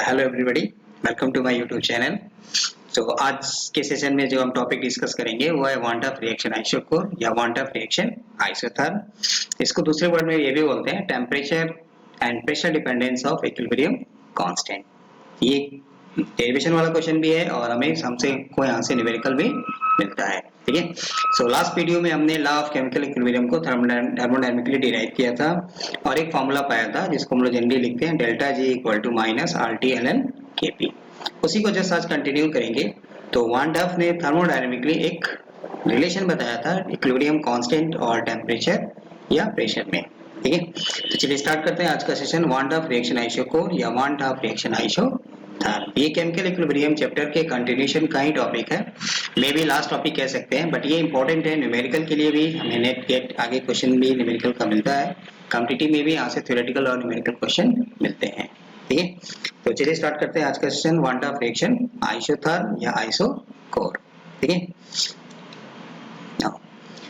Hello everybody, welcome to my YouTube channel. तो आज के सेशन में जो हम टॉपिक डिस्कस करेंगे वो है वांट ऑफ रिएक्शन आइसोकोर या वांट ऑफ रिएक्शन आइसोथर्म। इसको दूसरे वर्ड में ये भी बोलते हैं temperature and pressure dependence of equilibrium constant. ये डेरिवेशन वाला क्वेश्चन भी है और हमें हमसे कोई यहाँ से न्यूमेरिकल भी मिलता है। ठीक है, सो लास्ट वीडियो में हमने लॉ ऑफ केमिकल इक्विलिब्रियम को थर्मोडायनामिकली डिराइव किया था और एक फॉर्मूला पाया था जिसको हम लोग जनरली लिखते हैं delta G equal to minus R T L N K P. उसी को जस्ट आज कंटिन्यू करेंगे। तो वान डफ ने थर्मोडायनामिकली एक रिलेशन बताया था इक्विलिब्रियम कांस्टेंट और टेम्परेचर या प्रेशर में। ठीक है, तो चलिए स्टार्ट करते हैं आज का session. Want Hoff reaction isochore या वांट ऑफ रिएक्शन आइसोथर्म। ये केमिकल इक्विलिब्रियम चैप्टर के कंटिन्यूएशन का ही टॉपिक है, मे बी लास्ट टॉपिक कह सकते हैं, बट ये इंपॉर्टेंट है न्यूमेरिकल के लिए भी। हमें नेट गेट आगे क्वेश्चन भी न्यूमेरिकल का मिलता है, कॉम्पिटिटिव में भी यहाँ से थ्योरेटिकल और न्यूमेरिकल क्वेश्चन मिलते हैं। ठीक है, तो चलिए स्टार्ट करते हैं आज का session want Hoff reaction isotherm या आइसोकोर। ठीक है,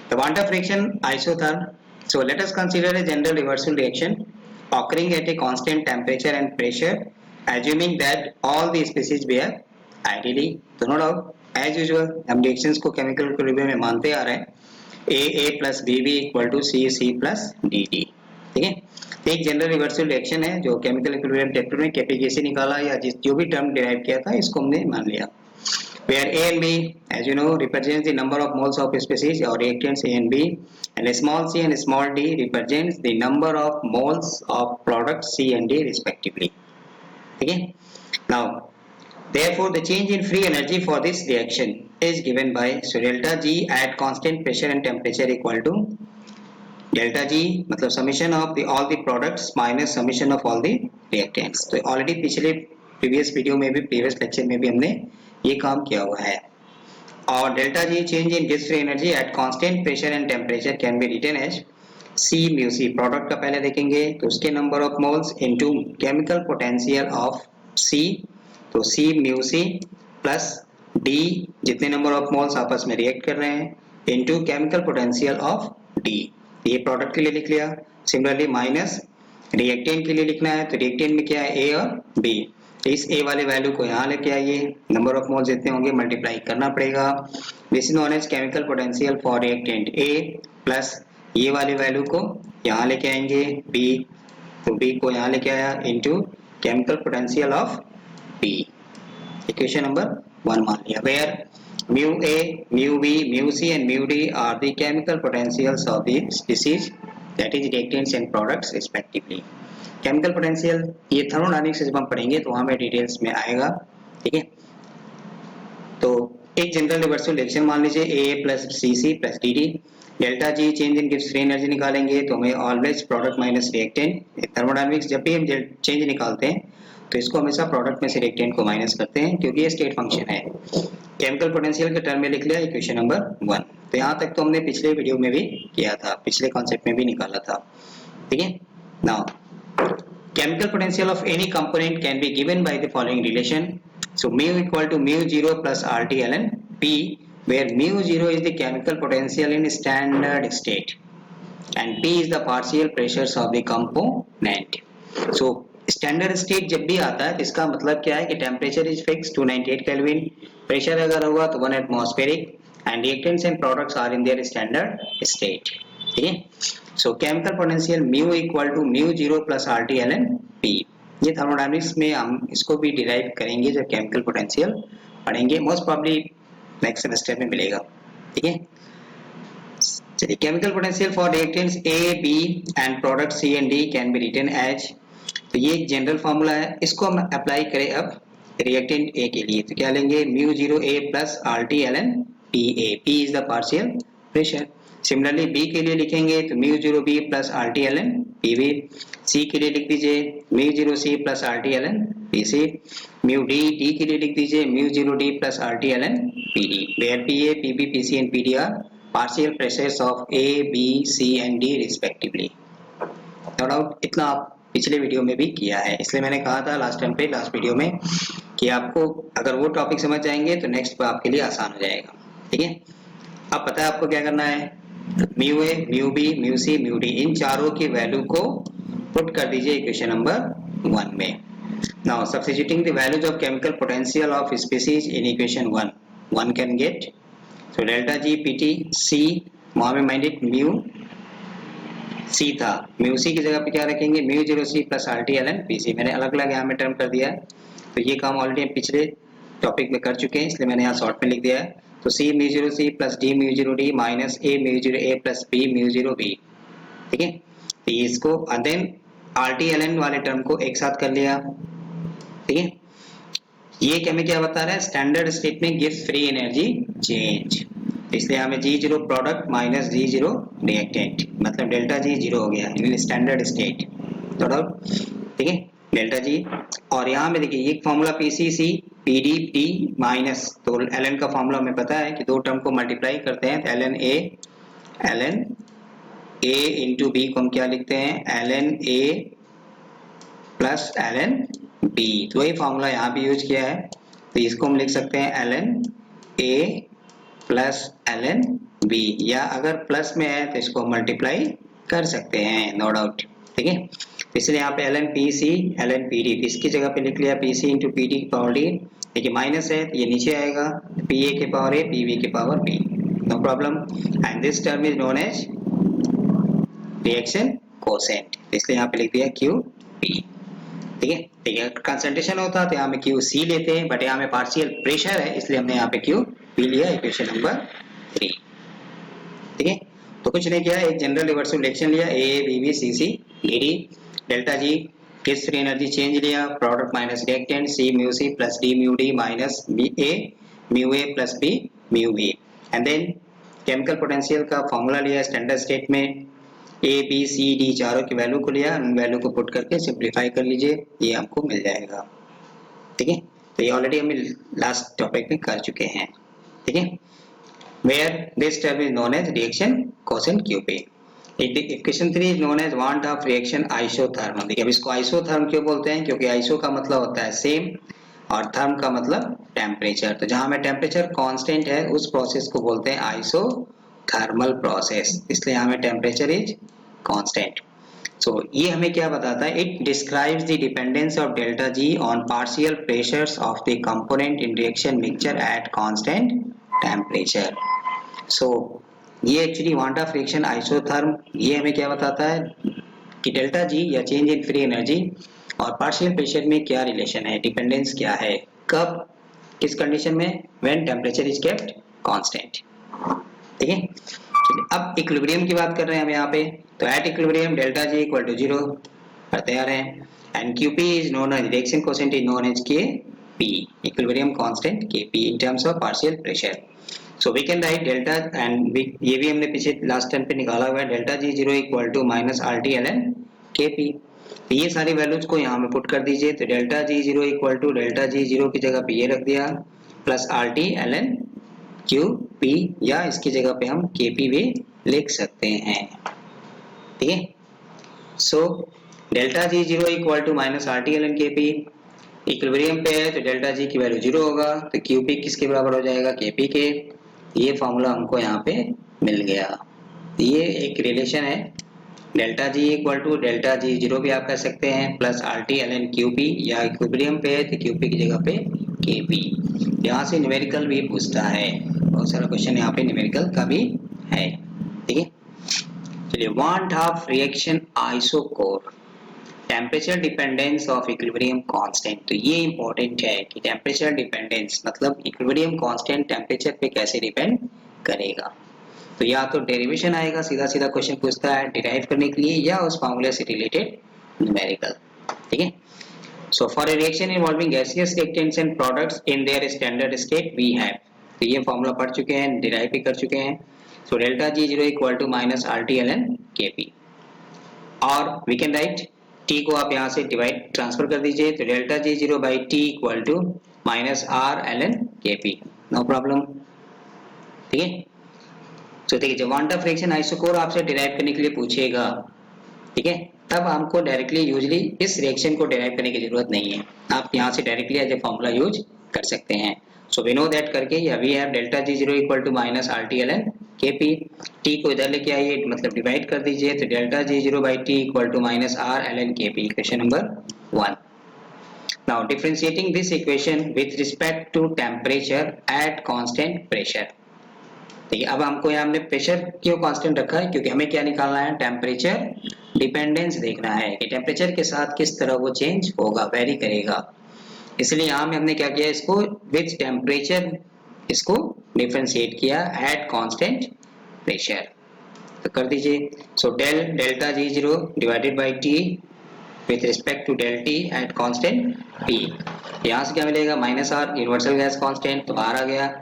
the want of reaction isotherm. So let us consider a general reversal reaction occurring at a constant temperature and pressure, assuming that all the species behave ideally. तो no doubt, as usual, हम reactions को chemical equilibrium में मानते आ रहे हैं A plus BB equal to C plus DD। ठीक है, एक जनरल रिवर्सल रिएक्शन है जो केमिकल इक्विलिब्रियम चैप्टर में केपी निकाला या जो भी टर्म डिराइव किया था इसको हमने मान लिया। Where A and B, as you know, represents the number of moles of species or reactants A and B, and small c and small d represents the number of moles of product C and D respectively. Okay? Now, therefore, the change in free energy for this reaction is given by so delta G at constant pressure and temperature equal to delta G मतलब summation of all the products minus summation of all the reactants। तो already पिछले previous video में भी previous lecture में भी हमने ये काम किया हुआ है। और delta G change in gives free energy at constant pressure and temperature can be written as C mu C. Product का पहले देखेंगे तो उसके number of moles into chemical potential of C, तो C mu C plus D जितने number of moles आपस में react कर रहे हैं into chemical potential of D. ये प्रोडक्ट के लिए लिख लिया। सिमिलरली माइनस रिएक्टेंट के लिए लिखना है तो रिएक्टेंट में क्या है ए और बी। इस ए वाले वैल्यू को यहाँ लेके आइए, नंबर ऑफ मोल्स जितने होंगे मल्टीप्लाई करना पड़ेगा। This is known as chemical potential for reactant A plus ये वाले वैल्यू को यहाँ लेके आएंगे बी, तो बी को यहाँ लेके आया into chemical potential of B. Equation number 1 मान लिया। Where mu A mu B mu C and mu D are the chemical potentials of the species that is reactants and products respectively. Chemical potential ये thermodynamics से जब हम पढ़ेंगे तो वहां में डिटेल्स में आएगा। ठीक है, तो एक जनरल रिवर्सल रिएक्शन मान लीजिए A plus C plus D D. Delta G change in gives free energy निकालेंगे तो हमें always product minus reactant. Thermodynamics जब भी हम चेंज निकालते हैं तो इसको हमेशा प्रोडक्ट में से रिएक्टेंट को माइनस करते हैं क्योंकि ये स्टेट फंक्शन है। केमिकल पोटेंशियल के टर्म में लिख लिया इक्वेशन नंबर 1। तो यहाँ तक तो हमने पिछले वीडियो में भी किया था, पिछले कॉन्सेप्ट में भी निकाला था। ठीक है, now chemical potential of any component can be given by the following relation. So mu equal to mu 0 plus RT ln P, where mu 0 is the chemical potential in standard state and P is the partial pressures of the component. So standard state जब भी आता है इसका मतलब क्या है कि temperature is fixed 298 Kelvin, pressure अगर होगा तो 1 atmospheric and reactants and products are in their standard state. ठीक है, so chemical potential mu equal to mu 0 plus R T L N P. ये थर्मोडायनामिक्स में हम इसको भी डिराइव करेंगे जब केमिकल पोटेंशियल पढ़ेंगे, मोस्ट प्रोबब्ली नेक्स्ट सेमेस्टर में मिलेगा। ठीक है, चलिए chemical potential for reactants A B and product C and D can be written as, तो ये एक जनरल फार्मूला है, इसको हम अप्लाई करें अब रिएक्टेंट ए के लिए तो क्या लेंगे mu 0 A plus R T L N P A, P is the partial pressure. Similarly B के लिए लिखेंगे तो mu 0 B plus R T L N P B. C के लिए लिख दीजिए mu 0 C plus R T L N P C. Mu D के लिए लिख दीजिए mu 0 D plus R T L N P D. Where P A P B P C and P D are partial pressures of A B C and D respectively. No doubt इतना आप पिछले video में भी किया है, इसलिए मैंने कहा था लास्ट वीडियो में कि आपको अगर वो टॉपिक समझ जाएंगे तो नेक्स्ट पर आपके लिए आसान हो जाएगा। ठीक है, अब पता है आपको क्या करना है, mu A mu B mu C mu D इन चारों की वैल्यू को पुट कर दीजिए इक्वेशन नंबर 1 में। Now substituting the values of chemical potential of species in equation 1, one can get, so delta G Pt C, वहाँ में mind it mu C था, म्यू सी की जगह पे क्या रखेंगे, mu zero C plus R T L N P C, मैंने अलग अलग यहाँ में टर्म कर दिया है। तो ये काम ऑलरेडी पिछले टॉपिक में कर चुके हैं, इसलिए मैंने यहाँ शॉर्ट में लिख दिया है। तो C mu zero C plus D mu zero D minus A mu zero A plus B mu zero B, ठीक है। तो इसको then R T L N वाले टर्म को एक साथ कर लिया, ठीक है। ये हमें क्या बता रहा है, स्टैंडर्ड स्टेट में गिव्स फ्री एनर्जी चेंज, इसलिए हमें जी जीरो प्रोडक्ट माइनस जी जीरो रिएक्टेंट, मतलब डेल्टा जी जीरो हो गया इन स्टैंडर्ड स्टेट, ठीक है, डेल्टा जी। और यहाँ में देखिए ये formula PCC P D T minus, तो एल एन का फॉर्मूला हमें पता है कि दो टर्म को मल्टीप्लाई करते हैं तो L N A into B को हम क्या लिखते हैं, L N A plus L N B, तो वही फॉर्मूला यहाँ पे यूज किया है। तो इसको हम लिख सकते हैं L N A plus L N B, या अगर प्लस में है तो इसको मल्टीप्लाई कर सकते हैं, नो डाउट, ठीक है। इसलिए यहाँ पे L N P C L N P D, इसकी जगह पे लिख लिया P C into P D की पावर डी, देखिए माइनस है तो ये नीचे आएगा, पी ए के पावर ए पी बी के power B, no problem. And this term is known as reaction quotient, इसलिए यहाँ पे लिख दिया क्यू पी, ठीक है। देखिए कंसंट्रेशन होता है तो यहाँ पे क्यू सी लेते हैं, बट यहाँ पे पार्शियल प्रेशर है इसलिए हमने यहाँ पे क्यू पी लिया, इक्वेशन नंबर 3, ठीक है। तो कुछ नहीं किया, एक जनरल रिवर्सिबल रिएक्शन लिया, A B B C C D D, delta G किस फ्री एनर्जी चेंज लिया, product minus reactant C mu C plus D mu D minus B A mu A plus B mu B, and then chemical potential का formula लिया standard state में, A B C D चारों की value को लिया, उन value को put करके सिंप्लीफाई कर लीजिए, ये आपको मिल जाएगा, ठीक है। तो ये ऑलरेडी हम लास्ट टॉपिक में कर चुके हैं, ठीक है। Where this term is known as reaction quotient QP. Equation 3 is known as want of reaction isotherm। देखिए अब इसको isotherm क्यों बोलते हैं, क्योंकि iso का मतलब होता है सेम और थर्म का मतलब टेम्परेचर, तो जहां में टेम्परेचर कांस्टेंट है उस प्रोसेस को बोलते हैं आइसोथर्मल प्रोसेस, इसलिए हमें टेम्परेचर इज कांस्टेंट। सो ये हमें क्या बताता है, it describes the dependence of delta G on partial pressures of the component in reaction mixture at constant temperature. So ये actually van't Hoff reaction isotherm, ये हमें क्या बताता है कि डेल्टा जी या चेंज इन फ्री एनर्जी और partial pressure में क्या रिलेशन है, डिपेंडेंस क्या है, कब, किस कंडीशन में, when temperature is kept constant, ठीक है। अब इक्विलिब्रियम की बात कर रहे हैं हम यहाँ पे, तो at equilibrium delta G equal to 0 करते आ रहे हैं, and QP is known as reaction coefficient is known as KP, equilibrium constant KP in terms of partial pressure. So we can write delta, एंड ये भी हमने पीछे लास्ट टाइम पे निकाला हुआ है, delta G 0 equal to minus RT ln KP, तो ये सारी वैल्यूज को यहाँ में पुट कर दीजिए, तो delta G 0 equal to delta G 0 की जगह पे ये रख दिया प्लस RT ln QP, या इसकी जगह पे हम KP भी लिख सकते हैं, ठीक है। So delta G 0 equal to minus RT ln KP, equilibrium पे है तो डेल्टा जी की वैल्यू 0 होगा, तो QP किसके बराबर हो जाएगा, KP के, ये फॉर्मूला हमको यहाँ पे मिल गया। ये एक रिलेशन है, delta G equal to delta G 0 भी आप कह सकते हैं प्लस RT ln QP, या इक्विलिब्रियम पे है तो QP की जगह पे KP। यहाँ से न्यूमेरिकल भी पूछता है, बहुत सारा क्वेश्चन यहाँ पे न्यूमेरिकल का भी है, ठीक है। चलिए want Hoff reaction isochore, temperature dependence of equilibrium constant, तो ये इंपॉर्टेंट है कि टेम्परेचर डिपेंडेंस मतलब इक्विलिब्रियम कांस्टेंट टेम्परेचर पे कैसे डिपेंड करेगा, तो या तो डेरिवेशन आएगा, सीधा सीधा क्वेश्चन पूछता है डिराइव करने के लिए, या उस फार्मूले से रिलेटेड न्यूमेरिकल, ठीक है। So for a reaction involving gaseous reactants and products in their standard state we have, तो ये फार्मूला पढ़ चुके हैं, डिराइव भी कर चुके हैं। So delta G 0 equal to minus RT ln KP, और वी कैन राइट T को आप यहाँ से डिवाइड ट्रांसफर कर दीजिए, तो delta G 0 by T equal to minus R ln KP, no problem, ठीक है। तो देखिए जब वांट ऑफ रिएक्शन आइसोकोर आपसे डिराइव करने के लिए पूछेगा, ठीक है, तब हमको डायरेक्टली यूजुअली इस रिएक्शन को डिराइव करने की जरूरत नहीं है, आप यहाँ से directly as a formula use कर सकते हैं। सो वी नो दैट करके, या we have delta G 0 equal to minus RT ln KP, T को इधर लेके आइए मतलब डिवाइड कर दीजिए, तो delta G 0 by T equal to minus R ln KP, question number 1। Now differentiating this equation with respect to temperature at constant pressure. ठीक है, अब हमको यहाँ हमने प्रेशर क्यों कांस्टेंट रखा है, क्योंकि हमें क्या निकालना है, टेम्परेचर डिपेंडेंस देखना है कि टेम्परेचर के साथ किस तरह वो चेंज होगा, वेरी करेगा। इसलिए यहाँ में हमने क्या किया, इसको विथ टेम्परेचर इसको डिफरेंशिएट किया एट कांस्टेंट प्रेशर। तो कर दीजिए, so del delta G zero divided by T with respect to del T at constant P. यहाँ से क्या मिलेगा, minus R universal gas constant तो बाहर आ गया।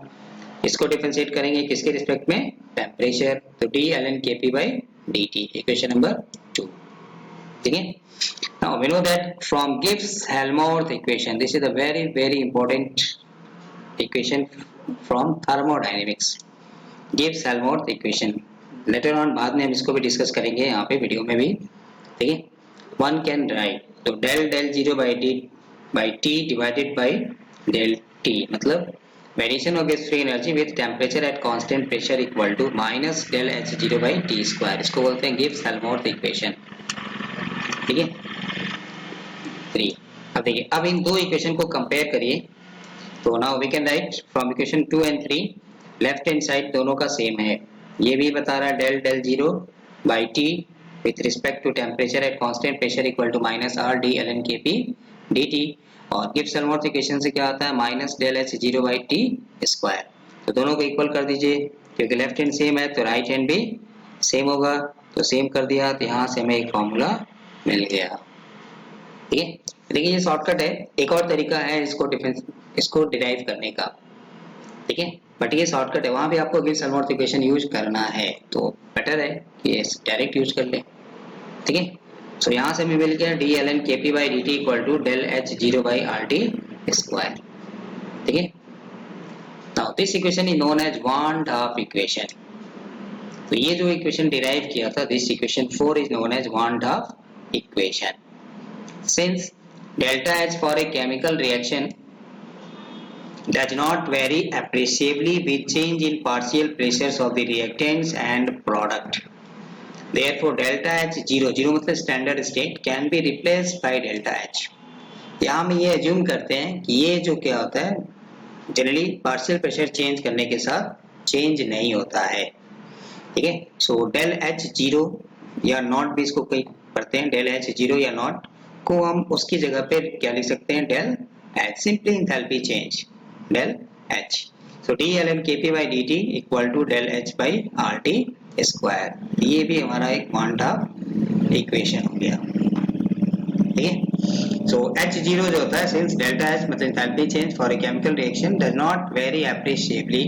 इसको डिफरेंशिएट करेंगे किसके रिस्पेक्ट में, टेम्परेचर, तो D L N K P by D T, equation number 2। ठीक है, now we know that from Gibbs Helmholtz equation, this is a very very important equation from thermodynamics, Gibbs Helmholtz equation. Later on बाद में हम इसको भी discuss करेंगे यहाँ पे वीडियो में भी। ठीक है, वन कैन राइट तो del del zero by D by T divided by del T, मतलब वेरिएशन ऑफ गेस free energy with temperature at constant pressure equal to minus del H zero by T square, इसको बोलते हैं Gibbs-Helmholtz equation. ठीक है, 3। अब देखिए, अब इन दो इक्वेशन को कंपेयर करिए, तो now we can write from equation 2 and 3 left hand side दोनों का सेम है, ये भी बता रहा है del del zero by T with respect to temperature at constant pressure equal to minus R D L N K P D T, और Gibbs Helmholtz equation से क्या आता है, minus del H zero by T square. तो दोनों को equal कर दीजिए, क्योंकि लेफ्ट हैंड सेम है तो राइट हैंड भी सेम होगा, तो सेम कर दिया, तो यहाँ से हमें एक फॉर्मूला मिल गया। ठीक है, देखिए ये शॉर्टकट है, एक और तरीका है इसको डिराइव करने का। ठीक है, बट ये शॉर्टकट है, वहां भी आपको गिब्स-हेल्महोल्ट्ज इक्वेशन यूज करना है, तो बेटर है कि डायरेक्ट यूज कर ले। ठीक है, सो यहाँ से हमें मिल गया D L N K P by D T equal to del H zero by R T square. ठीक है, now this equation is known as van't Hoff equation. तो ये जो इक्वेशन डिराइव किया था, this equation 4 is known as van't Hoff equation. Since delta H for a chemical reaction does not vary appreciably with change in partial pressures of the reactants and product. Therefore, delta H 0 मतलब standard state can be replaced by delta H. यहाँ हम ये assume करते हैं कि ये जो क्या होता है, generally partial pressure change करने के साथ change नहीं होता है। ठीक है, so del H 0 या not भी इसको कहीं पढ़ते हैं, del H 0 या not को हम उसकी जगह पे क्या लिख सकते हैं, del H, simply enthalpy change del H. So dln kp by dt equal to del H by RT square, ये भी हमारा एक वन हाफ इक्वेशन हो गया। ठीक है, सो H0 जो होता है, सिंस डेल्टा H मतलब enthalpy change for a chemical reaction does not vary appreciably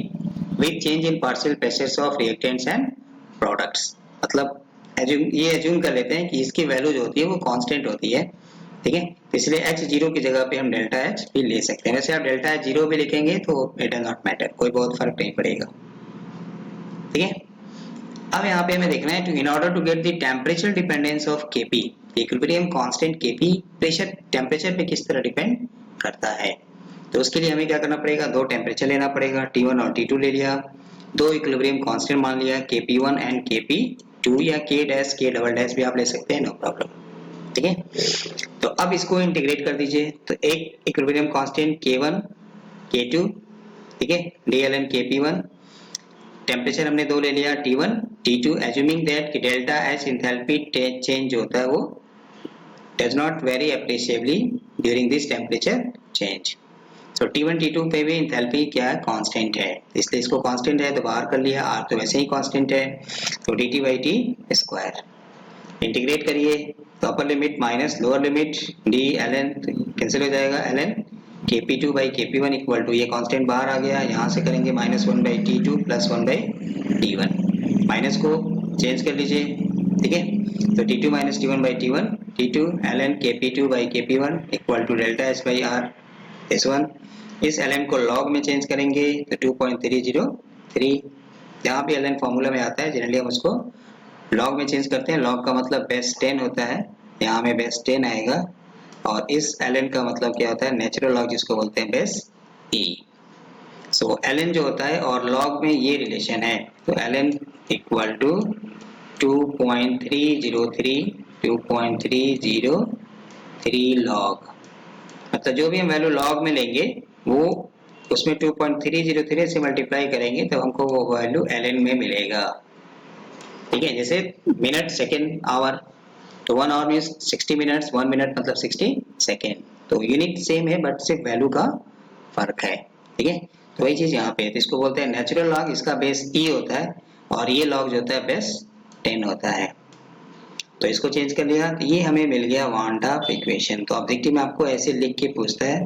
with change in partial pressures of reactants and products, मतलब ये एज्यूम कर लेते हैं कि इसकी वैल्यू जो होती है वो कांस्टेंट होती है। ठीक है, इसलिए H0 की जगह पे हम डेल्टा H भी ले सकते हैं। वैसे आप डेल्टा H0 भी लिखेंगे तो इट डज नॉट मैटर, कोई बहुत फर्क नहीं पड़ेगा। ठीक है, अब यहाँ पे हमें देखना है, to in order to get the temperature dependence of Kp, equilibrium constant Kp pressure temperature पे किस तरह डिपेंड करता है, तो उसके लिए हमें क्या करना पड़ेगा, दो टेम्परेचर लेना पड़ेगा, T1 और T2 ले लिया, दो इक्विलिब्रियम कांस्टेंट मान लिया, Kp1 एंड Kp2 या K dash K double dash भी आप ले सकते हैं, नो प्रॉब्लम। ठीक है, तो अब इसको इंटीग्रेट कर दीजिए, तो एक इक्विलिब्रियम कांस्टेंट K1 K2, ठीक है, DLN Kp1, टेम्परेचर हमने दो ले लिया, T1 T2, एज्यूमिंग दैट कि डेल्टा H एंथैल्पी चेंज जो होता है वो does not vary appreciably during this temperature change. So T1 T2 पे भी एंथैल्पी क्या है, कांस्टेंट है, इसलिए इसको कांस्टेंट है तो बाहर कर लिया, R तो वैसे ही कांस्टेंट है, तो dt by t square. Integrate करिए तो upper limit minus lower limit D ln cancel हो जाएगा, ln Kp2 by Kp1 equal to, ये कांस्टेंट बाहर आ गया, यहाँ से करेंगे -1 by T2 plus 1 by T1, minus को चेंज कर लीजिए। ठीक है, तो T2 minus T1 by T1, T2 ln Kp2 by Kp1 equal to delta H by R S1, इस ln को log में चेंज करेंगे तो 2.303, यहाँ भी ln फॉर्मूला में आता है, जनरली हम उसको log में चेंज करते हैं, log का मतलब बेस 10 होता है, यहाँ में बेस 10 आएगा, और इस ln का मतलब क्या होता है, नेचुरल लॉग जिसको बोलते हैं बेस e। सो ln जो होता है और log में ये रिलेशन है, तो ln इक्वल टू 2.303 log, मतलब जो भी हम वैल्यू लॉग में लेंगे वो उसमें 2.303 से मल्टीप्लाई करेंगे तो हमको वो वैल्यू ln में मिलेगा। ठीक है, जैसे मिनट, सेकेंड, आवर, तो 1 आवर मीन्स 60 मिनट्स, 1 मिनट मतलब 60 सेकेंड। तो यूनिट सेम है बट सिर्फ वैल्यू का फर्क है। ठीक है, तो वही चीज यहाँ पे, तो इसको बोलते हैं नेचुरल लॉग, इसका बेस e होता है और ये लॉग जो होता है बेस 10 होता है। तो इसको चेंज कर लिया तो ये हमें मिल गया वांट ऑफ इक्वेशन। तो ऑब्जेक्टिव में आपको ऐसे लिख के पूछता है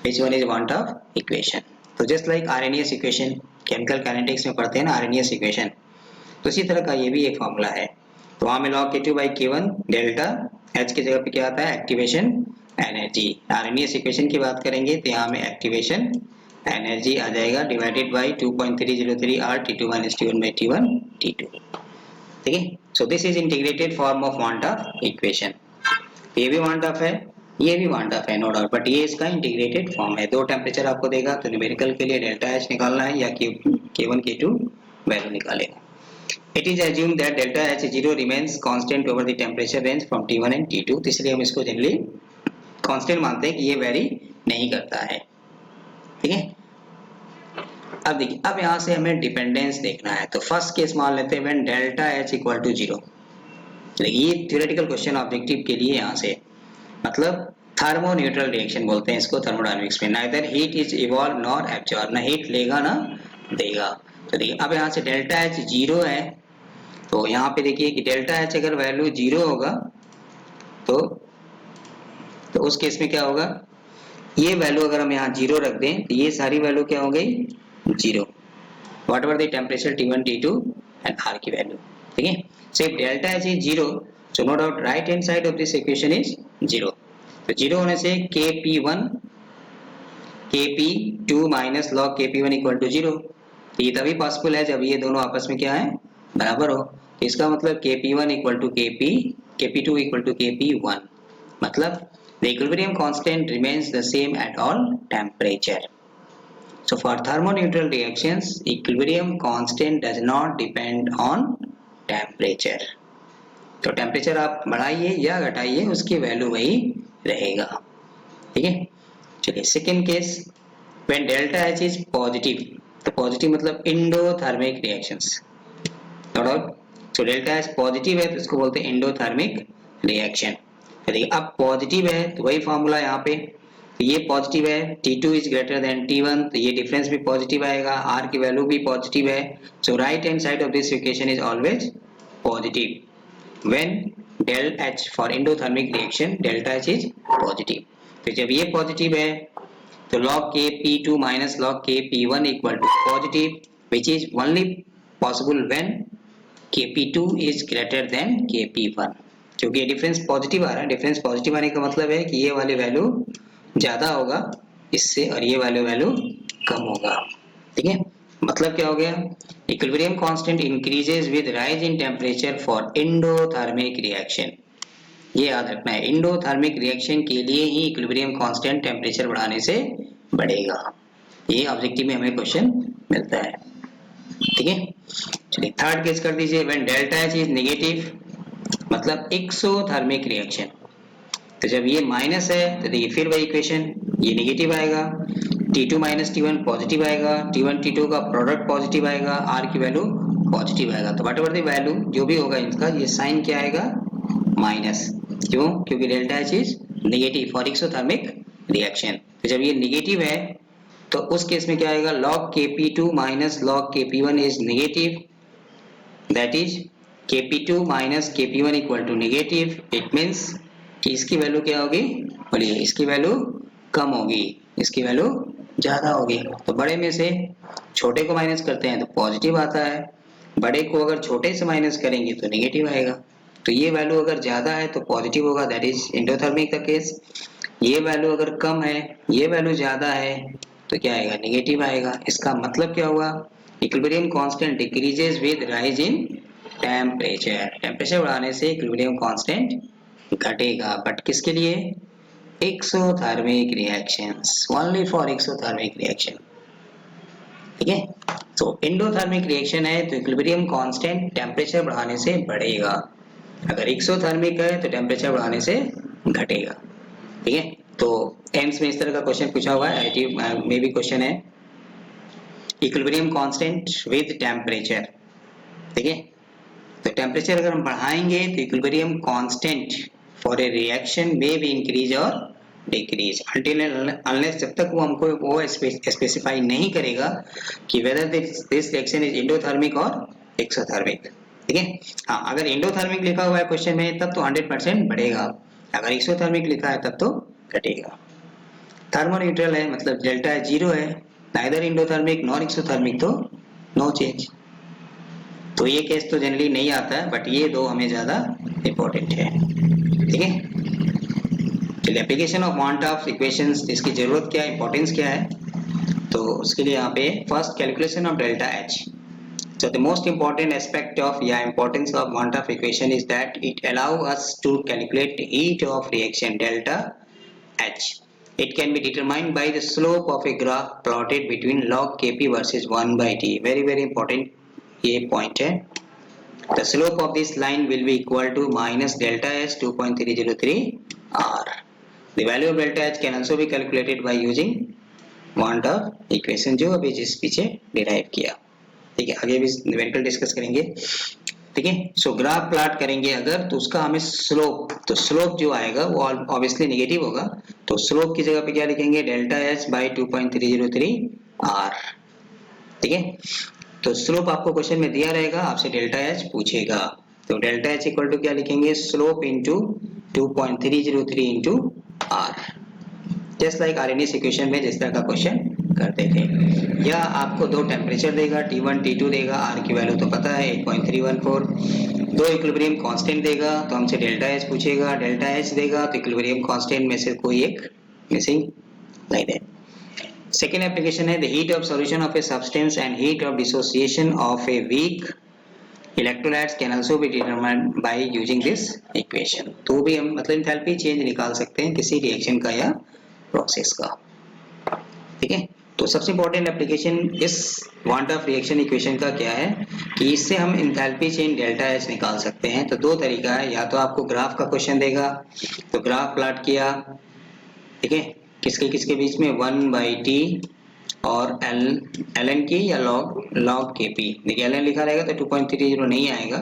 which one is want of equation। तो just like Arrhenius equation, chemical kinetics में पढ़ते हैं ना आरएनएस इक्वेशन, तो इसी तरह का ये भी एक फॉर्मूला है। तो वहां में log k2 by k1 delta h की जगह पे क्या आता है एक्टिवेशन एनर्जी। आरएनएस इक्वेशन की बात करेंगे तो यहाँ में एक्टिवेशन एनर्जी आ जाएगा divided by 2.303 r t2 minus t1 by t1 t2। ठीक है, so this is integrated form of want Hoff equation. ये भी वांट ऑफ है, ये भी वांट ऑफ है, नो डाउट, बट ये इसका इंटीग्रेटेड फॉर्म है। दो टेम्परेचर आपको देगा तो न्यूमेरिकल के लिए डेल्टा एच निकालना है या k1 k2 वैल्यू निकालेगा। It is assumed that delta H0 remains constant over the temperature range from T1 and T2, तो इसलिए हम इसको जनरली कांस्टेंट मानते हैं कि ये वेरी नहीं करता है। ठीक है, अब देखिए, अब यहाँ से हमें डिपेंडेंस देखना है। तो फर्स्ट केस मान लेते हैं when delta H equal to 0। ये थ्योरेटिकल क्वेश्चन ऑब्जेक्टिव के लिए यहाँ से, मतलब थर्मो न्यूट्रल रिएक्शन बोलते हैं इसको थर्मोडायनेमिक्स में, neither heat is evolve nor absorb, ना हीट लेगा ना देगा। तो देखिए अब यहाँ से डेल्टा H 0 है, तो यहाँ पे देखिए कि डेल्टा H अगर वैल्यू 0 होगा तो उस केस में क्या होगा, ये वैल्यू अगर हम यहाँ 0 रख दें तो ये सारी वैल्यू क्या हो गई 0, what ever the temperature T1 T2 and R की वैल्यू। ठीक है, so if delta H is 0, so no doubt right hand side of this equation is 0। तो 0 होने से Kp1 Kp2 minus log Kp1 equal to 0, ये तभी possible है जब ये दोनों आपस में क्या है बराबर हो। इसका मतलब Kp1 equal to Kp, Kp2 equal to Kp1, मतलब the equilibrium constant remains the same at all temperature। So for thermoneutral reactions, equilibrium constant does not depend on temperature। तो टेम्परेचर आप बढ़ाइए या घटाइए उसकी वैल्यू वही रहेगा। ठीक है, चलिए second case, when delta H is positive, तो पॉजिटिव मतलब endothermic reactions, no doubt. So delta H positive है तो इसको बोलते हैं इंडोथर्मिक रिएक्शन। देखिए अब पॉजिटिव है तो वही फॉर्मूला यहाँ पे, तो ये पॉजिटिव है, T2 is greater than T1, तो ये डिफरेंस भी पॉजिटिव आएगा, R की वैल्यू भी पॉजिटिव है। So right hand side of this equation is always positive when del H for endothermic reaction delta H is positive। तो जब ये पॉजिटिव है तो log Kp2 minus log Kp1 equal to positive, which is only possible when Kp2 is greater than Kp1। क्योंकि ये difference positive आ रहा है, difference positive आने का मतलब है कि ये वाली वैल्यू ज्यादा होगा इससे और ये वाली वैल्यू कम होगा। ठीक है, मतलब क्या हो गया, equilibrium constant increases with rise in temperature for endothermic reaction. ये याद रखना है, एंडोथर्मिक रिएक्शन के लिए ही इक्विलिब्रियम कांस्टेंट टेम्परेचर बढ़ाने से बढ़ेगा। ये ऑब्जेक्टिव में हमें क्वेश्चन मिलता है। ठीक है, चलिए थर्ड केस कर दीजिए, when delta H is negative, मतलब एक्सोथर्मिक रिएक्शन। तो जब ये माइनस है तो देखिए फिर वही इक्वेशन, ये नेगेटिव आएगा, T2 माइनस T1 पॉजिटिव आएगा, T1 T2 का प्रोडक्ट पॉजिटिव आएगा, R की वैल्यू पॉजिटिव आएगा। तो व्हाटएवर द वैल्यू जो भी होगा इनका ये साइन क्या आएगा माइनस, क्यों, क्योंकि delta H is negative for exothermic reaction. तो जब ये नेगेटिव है तो उस केस में क्या आएगा, log Kp2 minus log Kp1 is negative, that is Kp2 minus Kp1 equal to negative. It means कि इसकी वैल्यू क्या होगी, बोलिए, इसकी वैल्यू कम होगी, इसकी वैल्यू ज्यादा होगी। तो बड़े में से छोटे को माइनस करते हैं तो पॉजिटिव आता है, बड़े को अगर छोटे से माइनस करेंगे तो नेगेटिव आएगा। तो ये वैल्यू अगर ज्यादा है तो पॉजिटिव होगा, दैट इज एंडोथर्मिक का केस। ये वैल्यू अगर कम है, ये वैल्यू ज्यादा है तो क्या आएगा, नेगेटिव आएगा। इसका मतलब क्या हुआ, equilibrium constant decreases with rise in temperature. Temperature बढ़ाने से इक्विलिब्रियम कांस्टेंट घटेगा, बट किसके लिए, exothermic reactions, only for exothermic reaction. ठीक है, तो एंडोथर्मिक रिएक्शन है तो इक्विलिब्रियम कांस्टेंट टेम्परेचर बढ़ाने से बढ़ेगा, अगर एक्सोथर्मिक है तो टेम्परेचर बढ़ाने से घटेगा। ठीक है, तो एम्स में इस तरह का क्वेश्चन पूछा हुआ है, आईआईटी में भी क्वेश्चन है, इक्विलिब्रियम कांस्टेंट विद टेम्परेचर, ठीक है। तो टेम्परेचर अगर हम बढ़ाएंगे तो equilibrium constant for a reaction may be increase और डिक्रीज, अनटिल अनलेस, जब तक वो हमको वो स्पेसिफाई नहीं करेगा कि whether this reaction is endothermic और एक्सोथर्मिक, ठीक है। हाँ, अगर एंडोथर्मिक लिखा हुआ है क्वेश्चन में तब तो 100% बढ़ेगा, अगर एक्सोथर्मिक लिखा है तब तो घटेगा। थर्मोन्यूट्रल है, मतलब डेल्टा जीरो है, नाइदर एंडोथर्मिक नॉर एक्सोथर्मिक, तो नो चेंज। तो ये केस तो जनरली नहीं आता है, बट ये दो हमें ज्यादा इंपॉर्टेंट है, ठीक है। चलिए, एप्लीकेशन ऑफ क्वांटम इक्वेशंस, इसकी जरूरत क्या है, इंपॉर्टेंस क्या है, तो उसके लिए यहाँ पे first calculation of delta H. So the most important aspect of importance of Markov equation is that it allows us to calculate the heat of reaction delta H. It can be determined by the slope of a graph plotted between log Kp versus 1 by T. Very important ये point है। The slope of this line will be equal to minus delta H 2.303 R. The value of delta H can also be calculated by using Markov equation जो अभी जिस पीछे derive किया, ठीक है। आगे भी न्यूमेरिकल डिस्कस करेंगे, ठीक है। सो ग्राफ प्लॉट करेंगे अगर, तो उसका हमें स्लोप, तो स्लोप जो आएगा वो ऑब्वियसली नेगेटिव होगा, तो स्लोप की जगह पे क्या लिखेंगे, डेल्टा एच बाई 2.303 आर, ठीक है। तो स्लोप आपको क्वेश्चन में दिया रहेगा, आपसे डेल्टा एच पूछेगा, तो डेल्टा एच इक्वल टू क्या लिखेंगे, slope into 2.303 into R, just like Arrhenius equation में जिस तरह का क्वेश्चन करते थे। या आपको दो टेम्परेचर देगा, T1 T2 देगा, R की वैल्यू तो पता है 8.314, दो इक्विलिब्रियम कांस्टेंट देगा, तो हमसे डेल्टा एच पूछेगा, डेल्टा एच देगा तो इक्विलिब्रियम कांस्टेंट में से कोई एक मिसिंग लाइन है। सेकेंड एप्लीकेशन है, the heat of solution of a substance and heat of dissociation of a weak electrolytes can also be determined by using this equation. तो भी हम मतलब एंथैल्पी चेंज निकाल सकते हैं किसी रिएक्शन का या प्रोसेस का, ठीक है। तो सबसे इंपॉर्टेंट एप्लीकेशन इस क्वांट ऑफ रिएक्शन इक्वेशन का क्या है कि इससे हम एंथैल्पी चेंज डेल्टा एच निकाल सकते हैं। तो दो तरीका है, या तो आपको ग्राफ का क्वेश्चन देगा तो ग्राफ प्लॉट किया, ठीक है, किसके किसके बीच में 1 बाई टी और ln की या log kp, देखिए ln लिखा रहेगा तो 2.30 नहीं आएगा,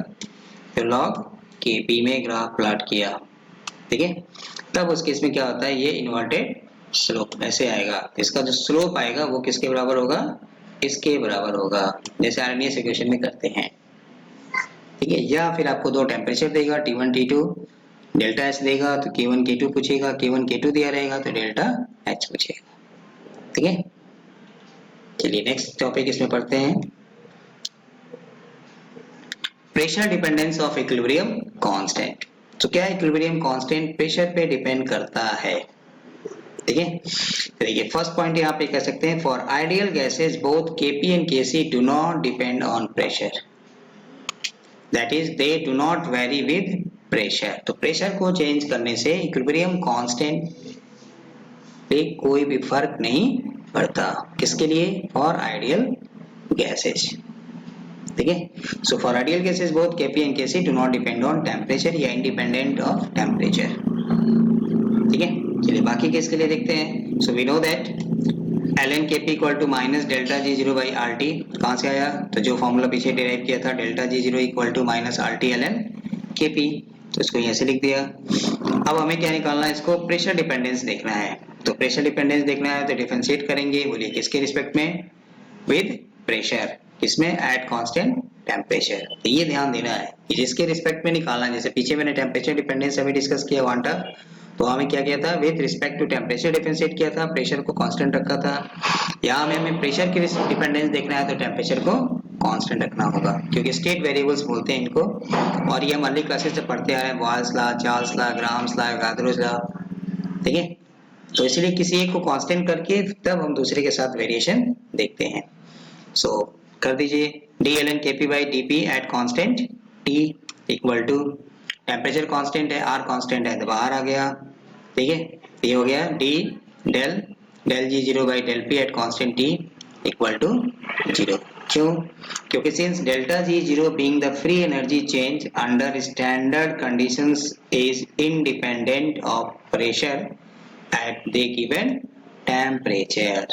तो log kp में ग्राफ प्लॉट किया, ठीक है। तब उस केस में क्या होता है, ये इन्वर्टेड स्लोप ऐसे आएगा, इसका जो स्लोप आएगा वो किसके बराबर होगा, इसके बराबर होगा, जैसे आरएनएस इक्वेशन में करते हैं, ठीक है। या फिर आपको दो टेम्परेचर देगा, T1 T2, डेल्टा एच देगा तो K1 K2 पूछेगा, K1 K2 दिया रहेगा तो डेल्टा एच पूछेगा, ठीक है। चलिए नेक्स्ट टॉपिक इसमें पढ़ते हैं, pressure dependence of equilibrium constant. तो क्या इक्विलिब्रियम कांस्टेंट प्रेशर पे डिपेंड करता है, ठीक है। देखिए फर्स्ट पॉइंट यहाँ पे कह सकते हैं, for ideal gases both Kp and Kc do not depend on pressure, that is they do not very with pressure. तो प्रेशर को चेंज करने से इक्विलिब्रियम कांस्टेंट पे कोई भी फर्क नहीं पड़ता, किसके लिए, फॉर आइडियल गैसेस, ठीक है। So for ideal gases both Kp and Kc do not depend on temperature या इंडिपेंडेंट ऑफ टेम्परेचर, ठीक है। चलिए बाकी केस के लिए देखते हैं। So we know that ln Kp equal to minus delta G0 by RT, कहाँ से आया, तो जो फॉर्मूला पीछे डिराइव किया था, delta G0 equal to minus RT ln Kp, तो इसको यहाँ से लिख दिया। अब हमें क्या निकालना है, इसको प्रेशर डिपेंडेंस देखना है, तो प्रेशर डिपेंडेंस देखना है तो डिफरेंशिएट करेंगे, बोलिए किसके रिस्पेक्ट में, विद प्रेशर, किसमें, एट कांस्टेंट टेम्परेचर। तो ये ध्यान देना है कि जिसके रिस्पेक्ट में निकालना है, जैसे पीछे मैंने टेम्परेचर डिपेंडेंस अभी डिस्कस किया वांटा, तो हमें क्या किया था, with respect to temperature differentiate किया था, प्रेशर को कांस्टेंट रखा था। यहाँ में हमें प्रेशर की डिपेंडेंस देखना है तो टेम्परेचर को कांस्टेंट रखना होगा, क्योंकि स्टेट वेरिएबल्स बोलते हैं इनको, और ये हम अर्ली क्लासेस से पढ़ते आ रहे हैं, Boyle's law, Charles law, grams law, Avogadro's law, ठीक है। तो इसलिए किसी एक को कांस्टेंट करके तब हम दूसरे के साथ वेरिएशन देखते हैं। सो कर दीजिए, d ln Kp by dP at constant T equal to, temperature constant है, R कांस्टेंट है तो बाहर आ गया, ठीक है। ये हो गया d del G0 by del P at constant T equal to 0। क्यों, क्योंकि since delta G0 being the free energy change under standard conditions is independent of pressure, at the given temperature.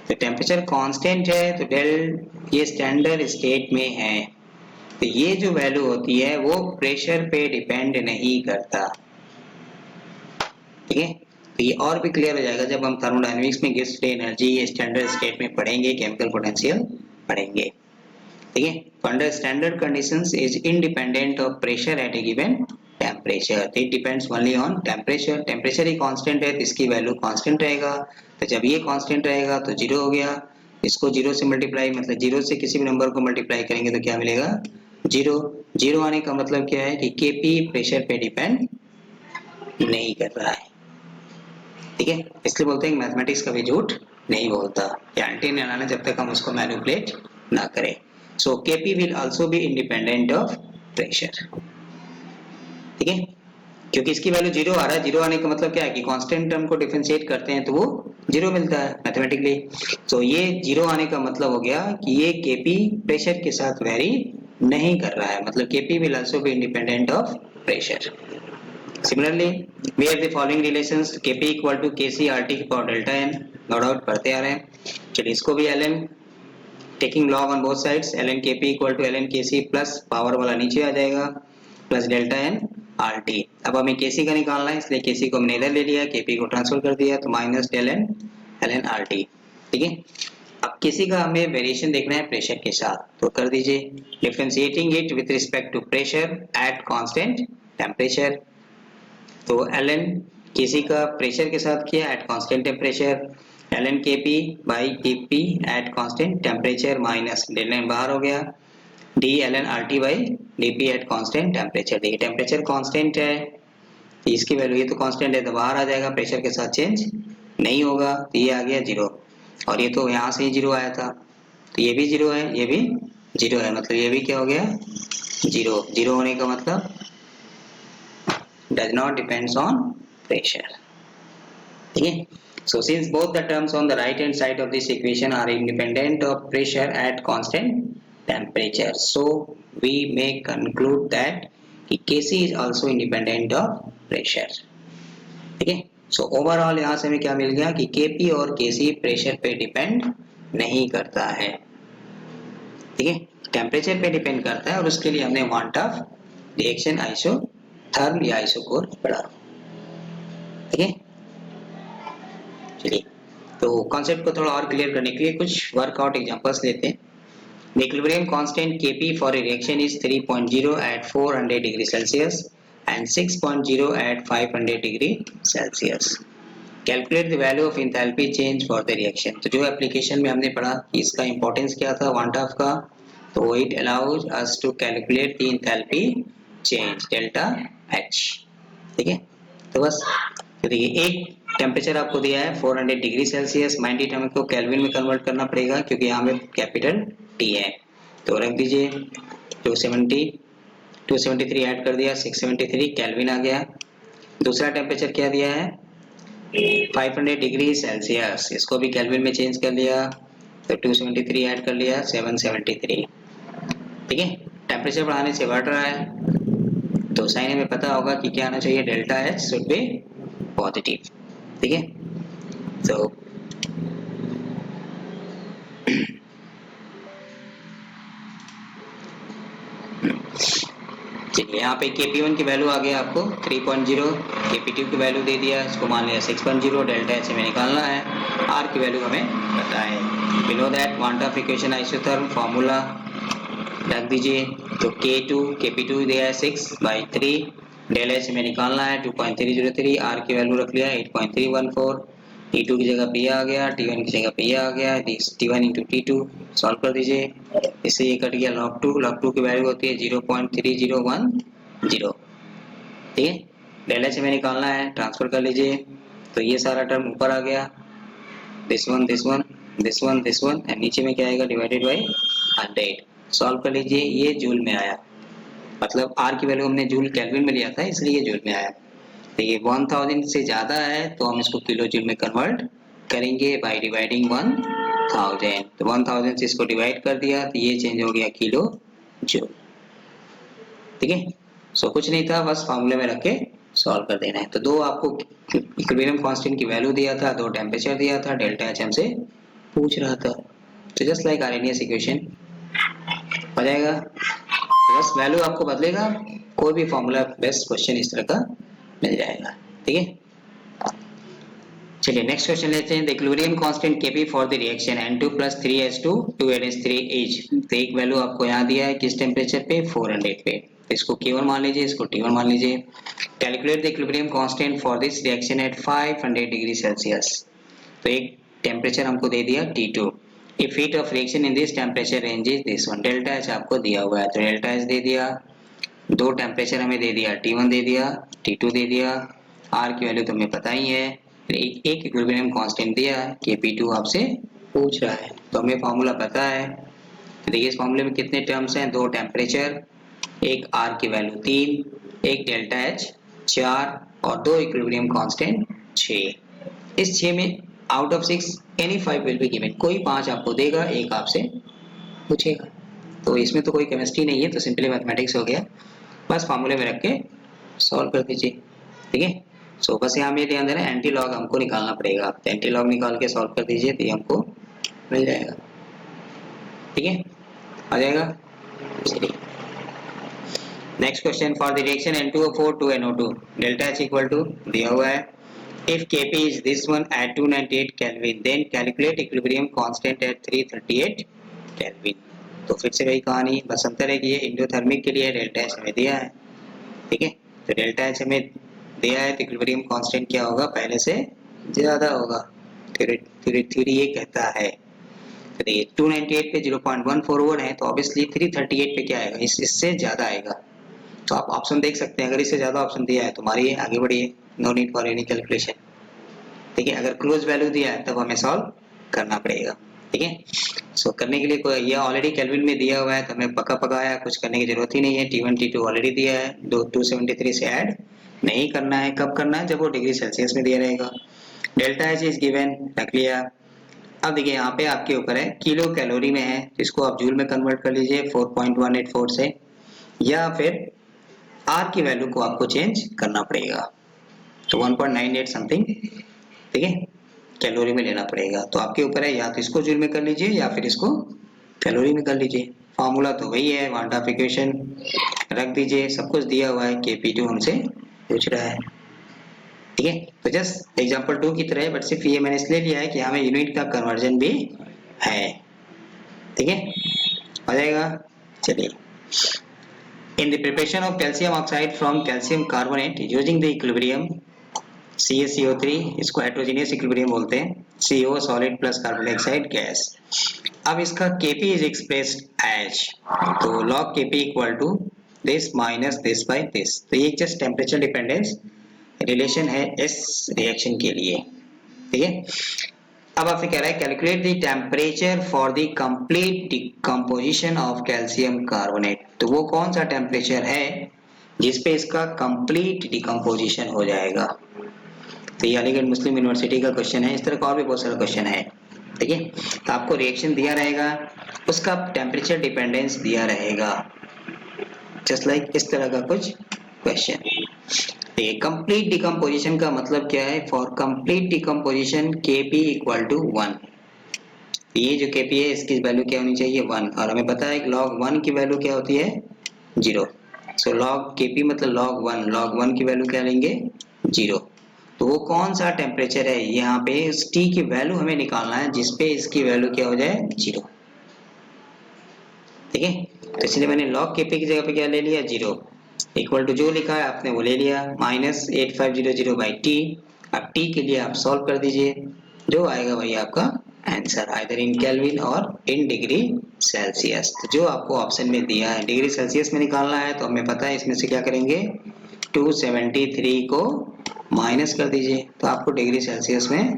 तो टेम्परेचर कांस्टेंट है तो del ये standard state में है, तो ये जो वैल्यू होती है वो प्रेशर पे डिपेंड नहीं करता। ठीक है, तो ये और भी क्लियर हो जाएगा जब हम थर्मोडायनेमिक्स में gives free energy standard state में पढ़ेंगे, केमिकल पोटेंशियल पढ़ेंगे। ठीक है, under standard conditions is independent of pressure at A given temperature. It depends only on temperature. Temperature he constant है तो इसकी वैल्यू कांस्टेंट रहेगा, तो जब ये कांस्टेंट रहेगा तो जीरो हो गया। इसको जीरो से मल्टीप्लाई, मतलब जीरो से किसी भी नंबर को मल्टीप्लाई करेंगे तो क्या मिलेगा, जीरो। जीरो आने का मतलब क्या है कि केपी प्रेशर पे डिपेंड नहीं कर रहा है। ठीक है, इसलिए बोलते हैं मैथमेटिक्स कभी झूठ नहीं बोलता, या एंटी नाना जब तक हम उसको मैनिपुलेट ना करें। So KP will also be independent of pressure. ठीक है, क्योंकि इसकी वैल्यू जीरो आ रहा है, जीरो आने का मतलब क्या है कि कांस्टेंट टर्म को डिफरेंशिएट करते हैं तो वो जीरो मिलता है मैथमेटिकली। तो ये जीरो आने का मतलब हो गया कि ये केपी प्रेशर के साथ वेरी नहीं कर रहा है, मतलब KP will also be independent of pressure. Similarly, we have the following relations Kp equal to Kc RT की power delta n, no doubt पढ़ते आ रहे हैं। चलिए इसको भी ln taking log on both sides, ln Kp equal to ln Kc plus power वाला नीचे आ जाएगा प्लस डेल्टा n RT। अब हमें Kc का निकालना है इसलिए Kc को हमने इधर ले लिया, Kp को ट्रांसफर कर दिया तो minus del n ln RT। ठीक है, अब Kc का हमें वेरिएशन देखना है प्रेशर के साथ, तो कर दीजिए differentiating it with respect to pressure at constant temperature. तो ln Kc का प्रेशर के साथ किया at constant temperature, ln Kp by Kp at constant temperature minus del n बाहर हो गया, d ln RT by dP at constant temperature. देखिए temperature constant है तो इसकी वैल्यू, ये तो कांस्टेंट है तो बाहर आ जाएगा, प्रेशर के साथ चेंज नहीं होगा, तो ये आ गया जीरो। और ये तो यहाँ से ही जीरो आया था तो ये भी जीरो है, ये भी जीरो है, मतलब ये भी क्या हो गया, जीरो। जीरो होने का मतलब does not depends on pressure। ठीक है, so since both the terms on the right hand side of this equation are independent of pressure at constant temperature, so we may conclude that Kc is also independent of pressure। ठीक है, so overall यहाँ से हमें क्या मिल गया कि Kp और Kc pressure पे डिपेंड नहीं करता है। ठीक है, टेम्परेचर पे डिपेंड करता है और उसके लिए हमने वांट ऑफ रिएक्शन आइसोथर्म या आइसोकोर पढ़ा। ठीक है, चलिए तो कॉन्सेप्ट को थोड़ा और क्लियर करने के लिए कुछ वर्कआउट एग्जांपल्स लेते हैं। The equilibrium constant Kp for a reaction is 3.0 at 400 degree Celsius and 6.0 at 500 degree Celsius. Calculate the value of enthalpy change for the reaction। तो जो एप्लीकेशन में हमने पढ़ा कि इसका इंपॉर्टेंस क्या था वांट ऑफ का, तो it allows us to calculate the enthalpy change delta H। ठीक है, तो बस तो देखिए एक टेम्परेचर आपको दिया है 400 डिग्री सेल्सियस, माइंड इट हमें को केल्विन में कन्वर्ट करना पड़ेगा क्योंकि यहाँ में कैपिटल T है, तो रख दीजिए 273 ऐड कर दिया 673 केल्विन आ गया। दूसरा टेम्परेचर क्या दिया है 500 डिग्री सेल्सियस, इसको भी केल्विन में चेंज कर लिया तो 273 ऐड कर लिया 773। ठीक है, टेम्परेचर बढ़ाने से बढ़ रहा है तो साइन हमें पता होगा कि क्या आना चाहिए, delta H should be positive. ठीक है, तो चलिए यहाँ पे Kp1 की वैल्यू आ गया आपको 3.0, Kp2 की वैल्यू दे दिया, इसको मान लिया 6.0, डेल्टा H हमें निकालना है, R की वैल्यू हमें पता है। We know that van't Hoff equation isotherm formula रख दीजिए, तो Kp2 दिया है 6/3, डेल H हमें निकालना है 2.303, R की वैल्यू रख लिया 8.314, T2 की जगह P आ गया, T1 की जगह P आ गया, T1 इंटू T2 सॉल्व कर दीजिए, इससे ये कट गया log 2 की वैल्यू होती है 0.3010। ठीक है, डेल H हमें निकालना है, ट्रांसफर कर लीजिए, तो ये सारा टर्म ऊपर आ गया, दिस वन एंड नीचे में क्या आएगा डिवाइडेड बाई 100। सॉल्व कर लीजिए, ये जूल में आया, मतलब R की वैल्यू हमने जूल केल्विन में लिया था इसलिए ये जूल में आया। तो ये 1000 से ज्यादा है तो हम इसको किलो जूल में कन्वर्ट करेंगे बाय डिवाइडिंग 1000। तो 1000 से इसको डिवाइड कर दिया तो ये चेंज हो गया किलो जूल। ठीक है, सो कुछ नहीं था, बस फॉर्मूले में रख के सॉल्व कर देना है। तो दो आपको इक्विलिब्रियम कांस्टेंट की वैल्यू दिया था, दो टेम्परेचर दिया था, डेल्टा एच हमसे पूछ रहा था। तो जस्ट लाइक आरएनएस इक्वेशन हो जाएगा। बस वैल्यू आपको बदलेगा, कोई भी फॉर्मूला बेस्ट क्वेश्चन इस तरह का मिल जाएगा। ठीक है, चलिए नेक्स्ट क्वेश्चन लेते हैं। The equilibrium constant Kp for the reaction N2 + 3H2 2NH3 is. तो एक वैल्यू आपको यहाँ दिया है किस टेम्परेचर पे, 400 पे। तो इसको K1 मान लीजिए, इसको T1 मान लीजिए। Calculate the equilibrium constant for this reaction at 500 degree Celsius. तो एक टेम्परेचर हमको दे दिया T2। If heat of reaction in this temperature range is this one. Delta H आपको दिया हुआ है, तो डेल्टा एच दे दिया, दो टेम्परेचर हमें दे दिया, T1 दे दिया, T2 दे दिया, R की वैल्यू तो हमें पता ही है, एक इक्विलिब्रियम कांस्टेंट दिया Kp2 आपसे पूछ रहा है। तो हमें फार्मूला पता है। तो देखिए इस फार्मूले में कितने टर्म्स हैं, दो टेम्परेचर, एक R की वैल्यू 3, एक डेल्टा H 4 और दो इक्विलिब्रियम कांस्टेंट 6। इस 6 में out of 6 any 5 will be given. कोई 5 आपको देगा, एक आपसे पूछेगा। तो इसमें तो कोई केमिस्ट्री नहीं है, तो सिंपली मैथमेटिक्स हो गया। बस फार्मूले में रख के सॉल्व कर दीजिए। ठीक है, सो बस यहाँ में ध्यान देना, एंटी लॉग हमको निकालना पड़ेगा। एंटी लॉग निकाल के सॉल्व कर दीजिए तो ये हमको मिल जाएगा। ठीक है, आ जाएगा। चलिए next question, for the reaction N2O4 to NO2 delta H equal to दिया हुआ है। If Kp is this one at 298 Kelvin, then calculate equilibrium constant at 338 Kelvin। तो फिर से वही कहानी, बस अंतर है कि ये इंडोथर्मिक के लिए डेल्टा एच हमें दिया है। ठीक है, तो डेल्टा एच हमें दिया है तो इक्विलिब्रियम कांस्टेंट क्या होगा, पहले से ज्यादा होगा। थ्योरी ये कहता है। तो देखिए 298 पे 0.141 है, तो ऑब्वियसली 338 पे क्या आएगा, इससे ज्यादा आएगा। तो आप ऑप्शन देख सकते हैं, अगर इससे ज्यादा ऑप्शन दिया है तो मारिए, आगे बढ़िए, no need for any calculation. ठीक है, अगर क्लोज वैल्यू दिया है तब हमें सॉल्व करना पड़ेगा। ठीक है, सो करने के लिए कोई ये ऑलरेडी केल्विन में दिया हुआ है तो हमें पक्का पका है, कुछ करने की जरूरत ही नहीं है। T1 T2 ऑलरेडी दिया है, 273 से ऐड नहीं करना है। कब करना है, जब वो डिग्री सेल्सियस में दिया रहेगा। डेल्टा एच इज गिवन, रख लिया। अब देखिए यहाँ पे आपके ऊपर है, किलो कैलोरी में है, इसको आप जूल में कन्वर्ट कर लीजिए 4.184 से, या फिर आर की वैल्यू को आपको चेंज करना पड़ेगा, तो 1.98 समथिंग, ठीक है, कैलोरी में लेना पड़ेगा। तो आपके ऊपर है, या तो इसको जूल में कर लीजिए या फिर इसको कैलोरी में कर लीजिए। फॉर्मूला तो वही है, वांट ऑफ इक्वेशन रख दीजिए, सब कुछ दिया हुआ है। Kp2 हमसे पूछ रहा है। ठीक है, तो जस्ट एग्जांपल 2 की तरह है, बट सिर्फ ये मैंने इसलिए लिया है कि हमें यूनिट का कन्वर्जन भी है। ठीक है, हो जाएगा। चलिए, in the preparation of calcium oxide from calcium carbonate using the equilibrium CaCO3, इसको हेटेरोजेनियस इक्विलिब्रियम बोलते हैं, CO solid plus carbon dioxide gas. अब इसका Kp is expressed as, तो log Kp equal to this minus this by this. तो ये just temperature dependence relation है इस रिएक्शन के लिए। ठीक है, अब आपसे कह रहा है calculate the temperature for the complete decomposition of calcium carbonate. तो वो कौन सा टेम्परेचर है जिसपे इसका कंप्लीट डिकम्पोजिशन हो जाएगा। तो ये अलीगढ़ मुस्लिम यूनिवर्सिटी का क्वेश्चन है, इस तरह का और भी बहुत सारा क्वेश्चन है। ठीक है, तो आपको रिएक्शन दिया रहेगा, उसका टेम्परेचर डिपेंडेंस दिया रहेगा, जस्ट लाइक इस तरह का कुछ क्वेश्चन। देखिए कंप्लीट डिकम्पोजिशन का मतलब क्या है, for complete decomposition Kp equal to 1। ये जो Kp है इसकी वैल्यू क्या होनी चाहिए, 1, और हमें पता है कि log 1 की वैल्यू क्या होती है, 0। सो log Kp मतलब log 1 की वैल्यू क्या लेंगे, 0। तो वो कौन सा टेम्परेचर है, यहाँ पे इस T की वैल्यू हमें निकालना है जिसपे इसकी वैल्यू क्या हो जाए, 0। ठीक है, तो इसलिए मैंने log Kp की जगह पे क्या ले लिया, 0, इक्वल टू जो लिखा है आपने वो ले लिया, माइनस 8500 बाई टी। अब टी के लिए आप सॉल्व कर दीजिए, जो आएगा वही आपका आंसर, आइदर इन केल्विन और इन डिग्री सेल्सियस। तो जो आपको ऑप्शन में दिया है डिग्री सेल्सियस में निकालना है, तो हमें पता है इसमें से क्या करेंगे, 273 को माइनस कर दीजिए तो आपको डिग्री सेल्सियस में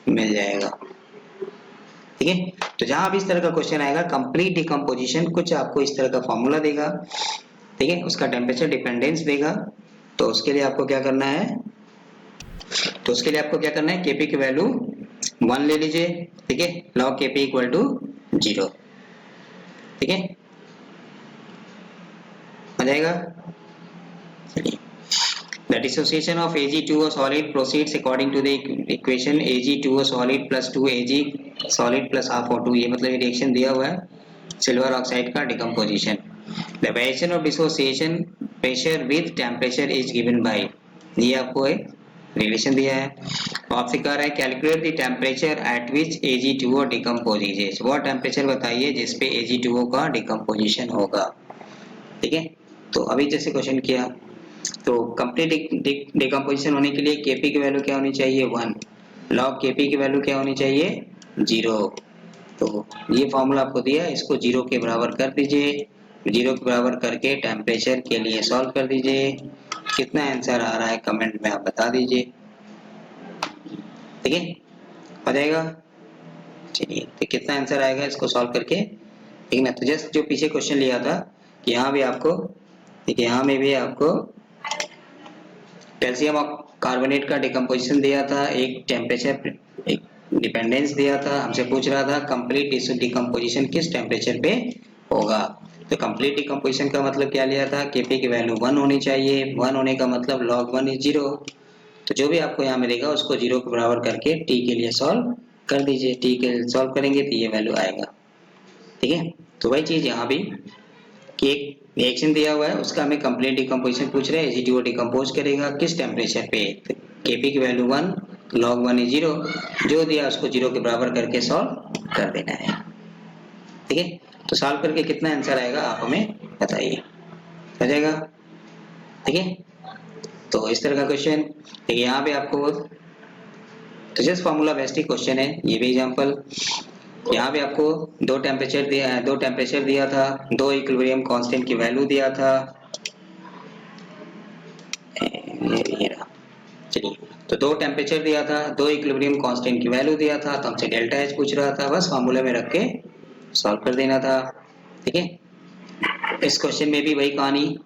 मिल जाएगा। ठीक है, तो जहां भी इस तरह का क्वेश्चन आएगा कंप्लीट डिकम्पोजिशन, कुछ आपको इस तरह का फॉर्मूला देगा, ठीक है, उसका टेम्परेचर डिपेंडेंस देगा, तो उसके लिए आपको क्या करना है, Kp की वैल्यू 1 ले लीजिए। ठीक है, log Kp इक्वल टू 0। ठीक है, हो जाएगा। चलिए The dissociation of Ag2O solid proceeds according to the equation Ag2O solid plus 2Ag solid plus half O2. ये मतलब ये रिएक्शन दिया हुआ है सिल्वर ऑक्साइड का decomposition. The variation of dissociation pressure with temperature is given by, ये आपको एक रिलेशन दिया है. आपसे कह रहा है calculate the temperature at which Ag2O decomposes. वो टेम्परेचर बताइए जिसपे Ag2O का डिकम्पोजिशन होगा. ठीक है, तो अभी जैसे क्वेश्चन किया तो कंप्लीट डिकम्पोजिशन होने के लिए Kp की वैल्यू क्या होनी चाहिए 1, लॉग Kp की वैल्यू क्या होनी चाहिए 0. तो ये फॉर्मूला आपको दिया, इसको 0 के बराबर कर दीजिए. 0 के बराबर करके टेम्परेचर के लिए सॉल्व कर दीजिए. कितना आंसर आ रहा है कमेंट में आप बता दीजिए. ठीक है, हो जाएगा. चलिए, तो कितना आंसर आएगा इसको सॉल्व करके. ठीक है, तो जस्ट जो पीछे क्वेश्चन लिया था कि यहाँ भी आपको, ठीक है, यहाँ में भी आपको कैल्शियम और कार्बोनेट का डिकम्पोजिशन दिया था, एक टेम्परेचर एक डिपेंडेंस दिया था. हमसे पूछ रहा था कंप्लीट डिकम्पोजिशन किस टेम्परेचर पे होगा. तो कंप्लीट डिकम्पोजिशन का मतलब क्या लिया था, Kp की वैल्यू 1 होनी चाहिए. 1 होने का मतलब log 1 इज 0. तो जो भी आपको यहाँ मिलेगा उसको 0 के बराबर करके t के लिए सॉल्व कर दीजिए. t के लिए सॉल्व करेंगे तो ये वैल्यू आएगा. ठीक है, तो वही चीज यहाँ भी कि एक रिएक्शन दिया हुआ है उसका हमें कंप्लीट डिकम्पोजिशन पूछ रहे हैं. Ag2O डिकम्पोज करेगा किस टेम्परेचर पे. तो Kp की वैल्यू 1, log 1 इज 0. जो दिया उसको 0 के बराबर करके सॉल्व कर देना है. ठीक है, तो सॉल्व करके कितना आंसर आएगा आप हमें बताइए. हो जाएगा. ठीक है, तो इस तरह का क्वेश्चन. ठीक है, यहाँ पे आपको तो जस्ट फॉर्मूला बेस्ड क्वेश्चन है. ये भी एग्जांपल, यहाँ पे आपको दो टेम्परेचर दिया था, दो इक्विलिब्रियम कांस्टेंट की वैल्यू दिया था. चलिए, तो दो टेम्परेचर दिया था, दो इक्विलिब्रियम कांस्टेंट की वैल्यू दिया था. तो हमसे डेल्टा एच पूछ रहा था, बस फॉर्मूले में रख के सॉल्व कर देना था. ठीक है, इस क्वेश्चन में भी वही कहानी,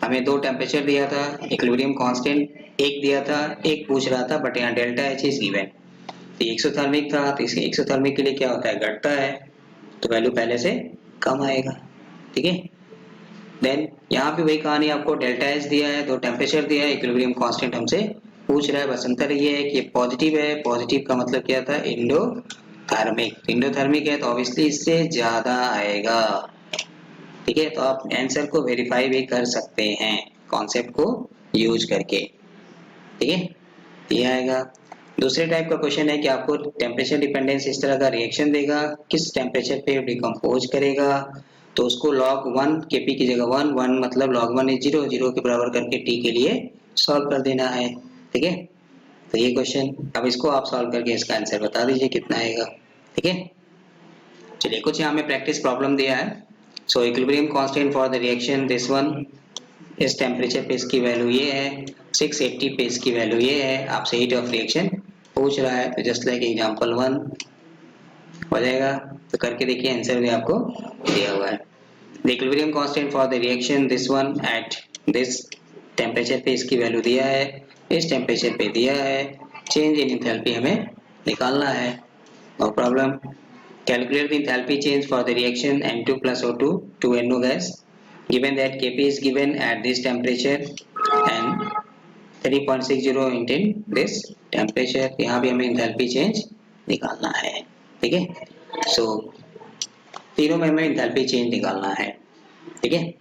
हमें दो टेम्परेचर दिया था, इक्विलिब्रियम कांस्टेंट एक दिया था, एक पूछ रहा था, बट यहाँ डेल्टा एच इज गिवन. तो एक्सोथर्मिक था, तो इसके एक्सोथर्मिक के लिए क्या होता है, घटता है, तो वैल्यू पहले से कम आएगा. ठीक है, देन यहाँ पे वही कहानी, आपको डेल्टा एच दिया है, दो टेम्परेचर दिया है, इक्विलिब्रियम कांस्टेंट हमसे पूछ रहा है. बस अंतर ये है कि पॉजिटिव है. पॉजिटिव का मतलब क्या था, इंडोथर्मिक. इंडोथर्मिक है तो ऑब्वियसली इससे ज्यादा आएगा. ठीक है, तो आप आंसर को वेरीफाई भी कर सकते हैं कॉन्सेप्ट को यूज करके. ठीक है, ये आएगा. दूसरे टाइप का क्वेश्चन है कि आपको टेम्परेचर डिपेंडेंस इस तरह का रिएक्शन देगा, किस टेम्परेचर पे डिकम्पोज करेगा. तो उसको log 1 Kp की जगह 1 मतलब log 1 इज 0, 0 के बराबर करके t के लिए सॉल्व कर देना है. ठीक है, तो ये क्वेश्चन, अब इसको आप सॉल्व करके इसका आंसर बता दीजिए कितना आएगा. ठीक है, चलिए कुछ यहाँ में प्रैक्टिस प्रॉब्लम दिया है. सो equilibrium constant for the reaction this one, इस टेम्परेचर पे इसकी वैल्यू ये है, 680 पे इसकी वैल्यू ये है. आपसे हीट ऑफ रिएक्शन पूछ रहा है, तो जस्ट लाइक एग्जांपल 1 हो जाएगा. तो करके देखिए, आंसर भी आपको दिया हुआ है. The equilibrium constant for the reaction this one at this temperature पे इसकी वैल्यू दिया है, इस टेम्परेचर पे दिया है. चेंज इन एंथैल्पी हमें निकालना है, no problem. Calculate the enthalpy change for the reaction N2 plus O2 to NO gas given that Kp is given at this temperature and 3.60 in this temperature. यहाँ भी हमें enthalpy change निकालना है. ठीक है, सो तीनों में हमें एंथैल्पी चेंज निकालना है. ठीक है,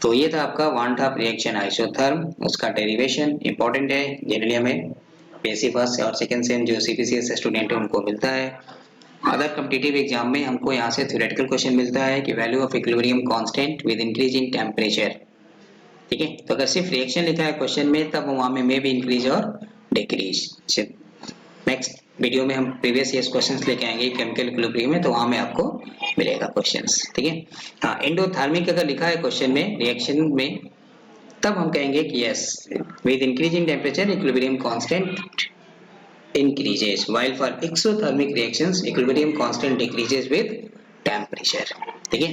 तो ये था आपका वन हाफ रिएक्शन आइसोथर्म, उसका डेरिवेशन इंपॉर्टेंट है. जनरली हमें बेसिक फर्स्ट और सेकंड सेम जो CPCS स्टूडेंट है उनको मिलता है. अदर कॉम्पिटिटिव एग्जाम में हमको यहाँ से थ्योरेटिकल क्वेश्चन मिलता है कि value of equilibrium constant with increase in temperature. ठीक है, तो अगर सिर्फ रिएक्शन लिखा है क्वेश्चन में तब वहाँ में मे भी इंक्रीज और डिक्रीज. नेक्स्ट वीडियो में हम प्रीवियस ईयर्स क्वेश्चंस लेके आएंगे केमिकल इक्विलिब्रियम में, तो वहाँ में आपको मिलेगा क्वेश्चंस. ठीक है, हाँ, एंडोथर्मिक अगर लिखा है क्वेश्चन में रिएक्शन में, तब हम कहेंगे कि yes with increase in temperature equilibrium constant increases, while for exothermic reactions equilibrium constant decreases with temperature. ठीक है,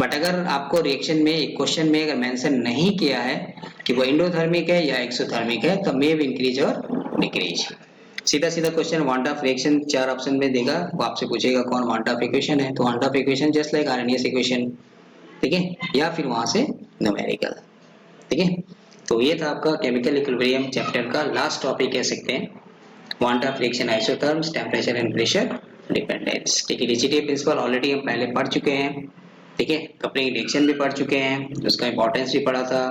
बट अगर आपको रिएक्शन में एक क्वेश्चन में अगर मेंशन नहीं किया है कि वो एंडोथर्मिक है या एक्सोथर्मिक है, तो मे भी इंक्रीज और डिक्रीज. सीधा सीधा question want Hoff reaction 4 option में देगा, वो आपसे पूछेगा कौन वांट ऑफ इक्वेशन है, तो want Hoff equation just like Arrhenius equation. ठीक है, या फिर वहां से न्यूमेरिकल. ठीक है, तो ये था आपका केमिकल इक्विलिब्रियम चैप्टर का लास्ट टॉपिक कह सकते हैं, quanta friction isotherms temperature and pressure dependence. ठीक है, डीसीटी प्रिंसिपल ऑलरेडी हम पहले पढ़ चुके हैं। ठीक है, कपलिंग रिएक्शन भी पढ़ चुके हैं, उसका इंपॉर्टेंस भी पढ़ा था,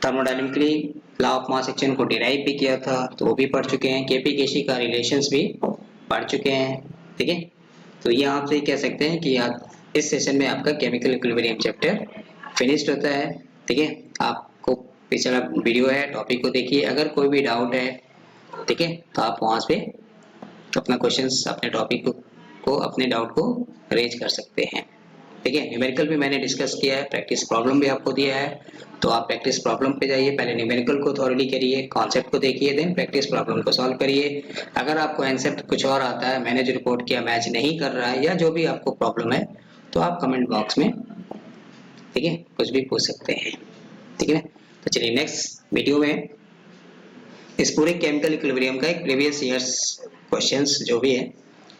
thermodynamically law of mass action को डिराइव भी किया था तो वो भी पढ़ चुके हैं, केपी केसी का रिलेशंस भी पढ़ चुके हैं। ठीक है, तो ये आप से कह सकते हैं कि आप इस सेशन में आपका केमिकल इक्विलिब्रियम चैप्टर फिनिश्ड होता है। ठीक है, आपको पिछला वीडियो है, टॉपिक को देखिए, अगर कोई भी डाउट है ठीक है तो आप वहां पे अपना क्वेश्चंस अपने टॉपिक को अपने डाउट को रेज कर सकते हैं। ठीक है, न्यूमेरिकल भी मैंने डिस्कस किया है, प्रैक्टिस प्रॉब्लम भी आपको दिया है, तो आप प्रैक्टिस प्रॉब्लम पे जाइए, पहले न्यूमेरिकल को थॉरली करिए, कॉन्सेप्ट को देखिए, देन प्रैक्टिस प्रॉब्लम को सॉल्व करिए। अगर आपको आंसर कुछ और आता है, मैंने जो रिपोर्ट किया मैच नहीं कर रहा है, या जो भी आपको प्रॉब्लम है, तो आप कमेंट बॉक्स में ठीक है कुछ भी पूछ सकते हैं। ठीक है, तो चलिए नेक्स्ट वीडियो में इस पूरे केमिकल इक्विलिब्रियम का एक प्रीवियस ईयर्स क्वेश्चंस जो भी है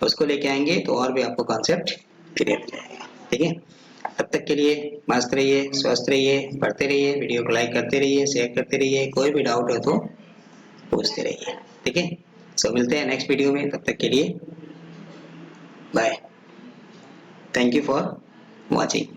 उसको लेके आएंगे, तो और भी आपको कॉन्सेप्ट क्लियर हो जाएगा। ठीक है, तब तक के लिए मस्त रहिए, स्वस्थ रहिए, पढ़ते रहिए, वीडियो को लाइक करते रहिए, शेयर करते रहिए, कोई भी डाउट हो तो पूछते रहिए। ठीक है, सो मिलते हैं नेक्स्ट वीडियो में, तब तक के लिए bye, thank you for watching.